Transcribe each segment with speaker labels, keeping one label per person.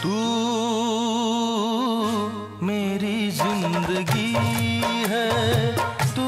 Speaker 1: तू मेरी जिंदगी है तू।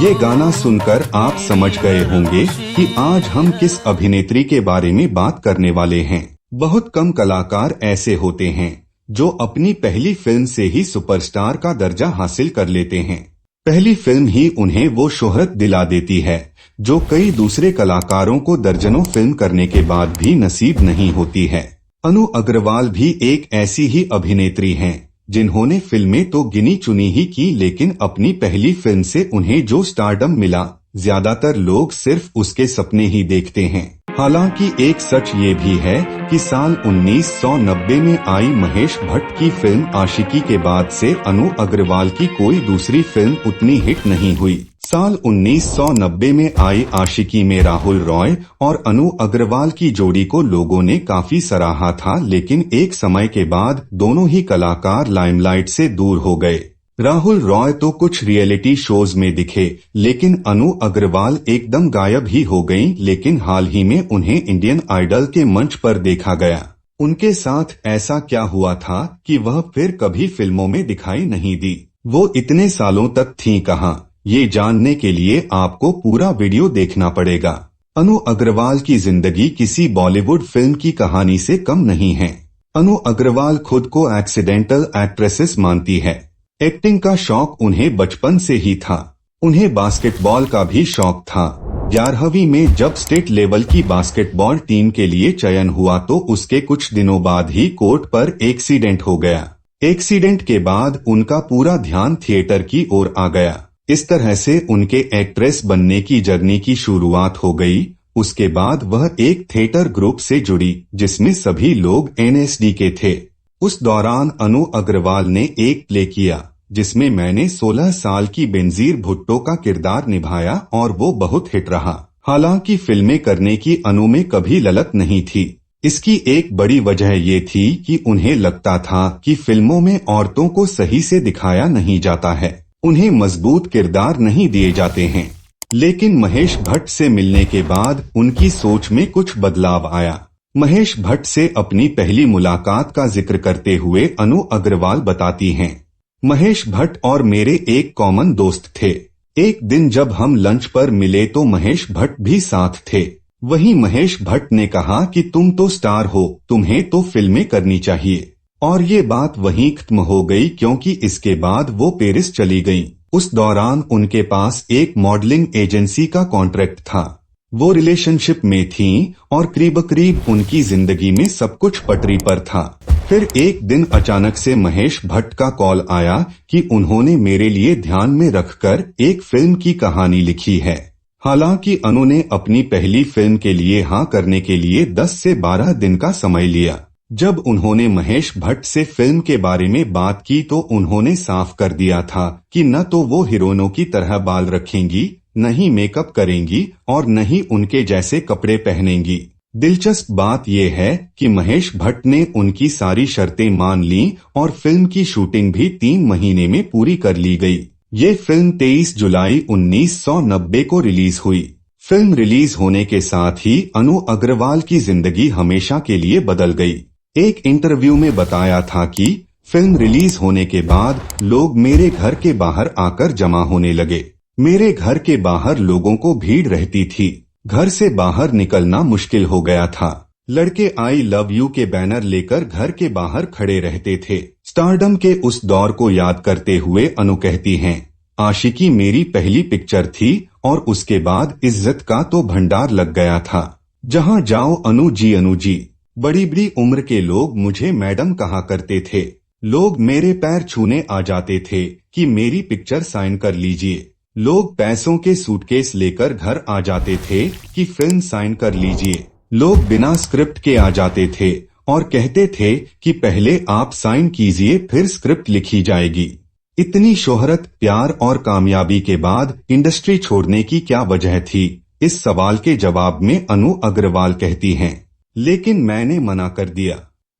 Speaker 2: ये गाना सुनकर आप समझ गए होंगे कि आज हम किस अभिनेत्री के बारे में बात करने वाले हैं। बहुत कम कलाकार ऐसे होते हैं जो अपनी पहली फिल्म से ही सुपरस्टार का दर्जा हासिल कर लेते हैं। पहली फिल्म ही उन्हें वो शोहरत दिला देती है जो कई दूसरे कलाकारों को दर्जनों फिल्म करने के बाद भी नसीब नहीं होती है। अनु अग्रवाल भी एक ऐसी ही अभिनेत्री हैं जिन्होंने फिल्में तो गिनी चुनी ही की, लेकिन अपनी पहली फिल्म से उन्हें जो स्टारडम मिला, ज्यादातर लोग सिर्फ उसके सपने ही देखते हैं। हालांकि एक सच ये भी है कि साल 1990 में आई महेश भट्ट की फिल्म आशिकी के बाद से अनु अग्रवाल की कोई दूसरी फिल्म उतनी हिट नहीं हुई। साल 1990 में आई आशिकी में राहुल रॉय और अनु अग्रवाल की जोड़ी को लोगों ने काफी सराहा था, लेकिन एक समय के बाद दोनों ही कलाकार लाइमलाइट से दूर हो गए। राहुल रॉय तो कुछ रियलिटी शोज में दिखे, लेकिन अनु अग्रवाल एकदम गायब ही हो गईं। लेकिन हाल ही में उन्हें इंडियन आइडल के मंच पर देखा गया। उनके साथ ऐसा क्या हुआ था कि वह फिर कभी फिल्मों में दिखाई नहीं दी? वो इतने सालों तक थीं कहां? ये जानने के लिए आपको पूरा वीडियो देखना पड़ेगा। अनु अग्रवाल की जिंदगी किसी बॉलीवुड फिल्म की कहानी से कम नहीं है। अनु अग्रवाल खुद को एक्सीडेंटल एक्ट्रेसेस मानती है। एक्टिंग का शौक उन्हें बचपन से ही था। उन्हें बास्केटबॉल का भी शौक था। 11वीं में जब स्टेट लेवल की बास्केटबॉल टीम के लिए चयन हुआ तो उसके कुछ दिनों बाद ही कोर्ट पर एक्सीडेंट हो गया। एक्सीडेंट के बाद उनका पूरा ध्यान थिएटर की ओर आ गया। इस तरह से उनके एक्ट्रेस बनने की जर्नी की शुरुआत हो गई। उसके बाद वह एक थिएटर ग्रुप से जुड़ी जिसमें सभी लोग एनएसडी के थे। उस दौरान अनु अग्रवाल ने एक प्ले किया जिसमें मैंने 16 साल की बेनजीर भुट्टो का किरदार निभाया और वो बहुत हिट रहा। हालांकि फिल्में करने की अनु में कभी ललक नहीं थी। इसकी एक बड़ी वजह ये थी कि उन्हें लगता था कि फिल्मों में औरतों को सही से दिखाया नहीं जाता है, उन्हें मजबूत किरदार नहीं दिए जाते हैं। लेकिन महेश भट्ट से मिलने के बाद उनकी सोच में कुछ बदलाव आया। महेश भट्ट से अपनी पहली मुलाकात का जिक्र करते हुए अनु अग्रवाल बताती हैं, महेश भट्ट और मेरे एक कॉमन दोस्त थे। एक दिन जब हम लंच पर मिले तो महेश भट्ट भी साथ थे। वहीं महेश भट्ट ने कहा कि तुम तो स्टार हो, तुम्हें तो फिल्में करनी चाहिए। और ये बात वहीं खत्म हो गई क्योंकि इसके बाद वो पेरिस चली गईं। उस दौरान उनके पास एक मॉडलिंग एजेंसी का कॉन्ट्रैक्ट था। वो रिलेशनशिप में थीं और करीब उनकी जिंदगी में सब कुछ पटरी पर था। फिर एक दिन अचानक से महेश भट्ट का कॉल आया कि उन्होंने मेरे लिए ध्यान में रखकर एक फिल्म की कहानी लिखी है। हालांकि अनु ने अपनी पहली फिल्म के लिए हाँ करने के लिए 10 से 12 दिन का समय लिया। जब उन्होंने महेश भट्ट से फिल्म के बारे में बात की तो उन्होंने साफ कर दिया था कि न तो वो हीरोइनों की तरह बाल रखेंगी, न ही मेकअप करेंगी और न ही उनके जैसे कपड़े पहनेंगी। दिलचस्प बात यह है कि महेश भट्ट ने उनकी सारी शर्तें मान लीं और फिल्म की शूटिंग भी 3 महीने में पूरी कर ली गई। ये फिल्म 23 जुलाई 1990 को रिलीज हुई। फिल्म रिलीज होने के साथ ही अनु अग्रवाल की जिंदगी हमेशा के लिए बदल गई। एक इंटरव्यू में बताया था कि फिल्म रिलीज होने के बाद लोग मेरे घर के बाहर आकर जमा होने लगे। मेरे घर के बाहर लोगों को भीड़ रहती थी। घर से बाहर निकलना मुश्किल हो गया था। लड़के आई लव यू के बैनर लेकर घर के बाहर खड़े रहते थे। स्टारडम के उस दौर को याद करते हुए अनु कहती हैं, आशिकी मेरी पहली पिक्चर थी और उसके बाद इज्जत का तो भंडार लग गया था। जहां जाओ अनु जी। बड़ी बड़ी उम्र के लोग मुझे मैडम कहा करते थे। लोग मेरे पैर छूने आ जाते थे कि मेरी पिक्चर साइन कर लीजिए। लोग पैसों के सूटकेस लेकर घर आ जाते थे कि फिल्म साइन कर लीजिए। लोग बिना स्क्रिप्ट के आ जाते थे और कहते थे कि पहले आप साइन कीजिए फिर स्क्रिप्ट लिखी जाएगी। इतनी शोहरत, प्यार और कामयाबी के बाद इंडस्ट्री छोड़ने की क्या वजह थी? इस सवाल के जवाब में अनु अग्रवाल कहती हैं, लेकिन मैंने मना कर दिया।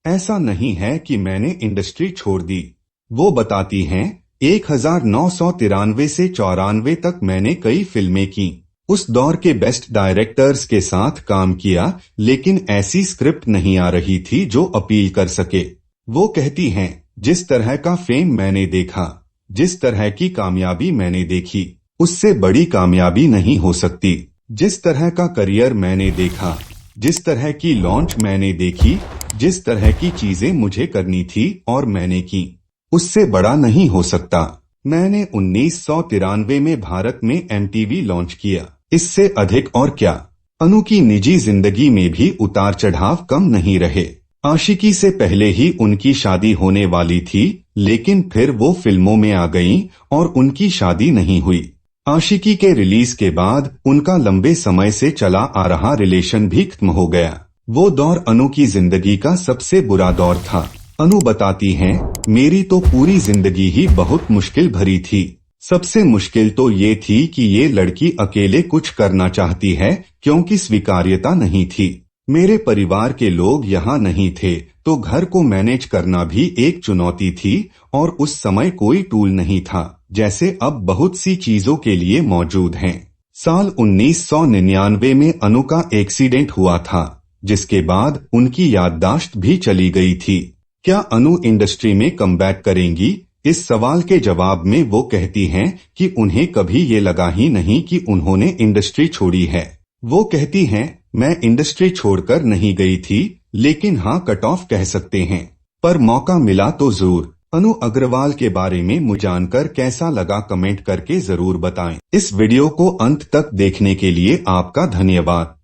Speaker 2: ऐसा नहीं है कि मैंने इंडस्ट्री छोड़ दी। वो बताती हैं, 1993 से 94 तक मैंने कई फिल्में की। उस दौर के बेस्ट डायरेक्टर्स के साथ काम किया, लेकिन ऐसी स्क्रिप्ट नहीं आ रही थी जो अपील कर सके। वो कहती हैं, जिस तरह का फेम मैंने देखा, जिस तरह की कामयाबी मैंने देखी, उससे बड़ी कामयाबी नहीं हो सकती। जिस तरह का करियर मैंने देखा, जिस तरह की लॉन्च मैंने देखी, जिस तरह की चीजें मुझे करनी थी और मैंने की, उससे बड़ा नहीं हो सकता। मैंने 1993 में भारत में MTV लॉन्च किया, इससे अधिक और क्या। अनु की निजी जिंदगी में भी उतार चढ़ाव कम नहीं रहे। आशिकी से पहले ही उनकी शादी होने वाली थी, लेकिन फिर वो फिल्मों में आ गईं और उनकी शादी नहीं हुई। आशिकी के रिलीज के बाद उनका लंबे समय से चला आ रहा रिलेशन भी खत्म हो गया। वो दौर अनु की जिंदगी का सबसे बुरा दौर था। अनु बताती हैं, मेरी तो पूरी जिंदगी ही बहुत मुश्किल भरी थी। सबसे मुश्किल तो ये थी कि ये लड़की अकेले कुछ करना चाहती है, क्योंकि स्वीकार्यता नहीं थी। मेरे परिवार के लोग यहाँ नहीं थे, तो घर को मैनेज करना भी एक चुनौती थी और उस समय कोई टूल नहीं था, जैसे अब बहुत सी चीजों के लिए मौजूद हैं। साल 1999 में अनु का एक्सीडेंट हुआ था, जिसके बाद उनकी याददाश्त भी चली गई थी। क्या अनु इंडस्ट्री में कमबैक करेंगी? इस सवाल के जवाब में वो कहती हैं कि उन्हें कभी ये लगा ही नहीं कि उन्होंने इंडस्ट्री छोड़ी है। वो कहती हैं, मैं इंडस्ट्री छोड़कर नहीं गई थी, लेकिन हाँ कट ऑफ कह सकते हैं, पर मौका मिला तो जरूर। अनु अग्रवाल के बारे में मुझे जानकर कैसा लगा कमेंट करके जरूर बताएं। इस वीडियो को अंत तक देखने के लिए आपका धन्यवाद।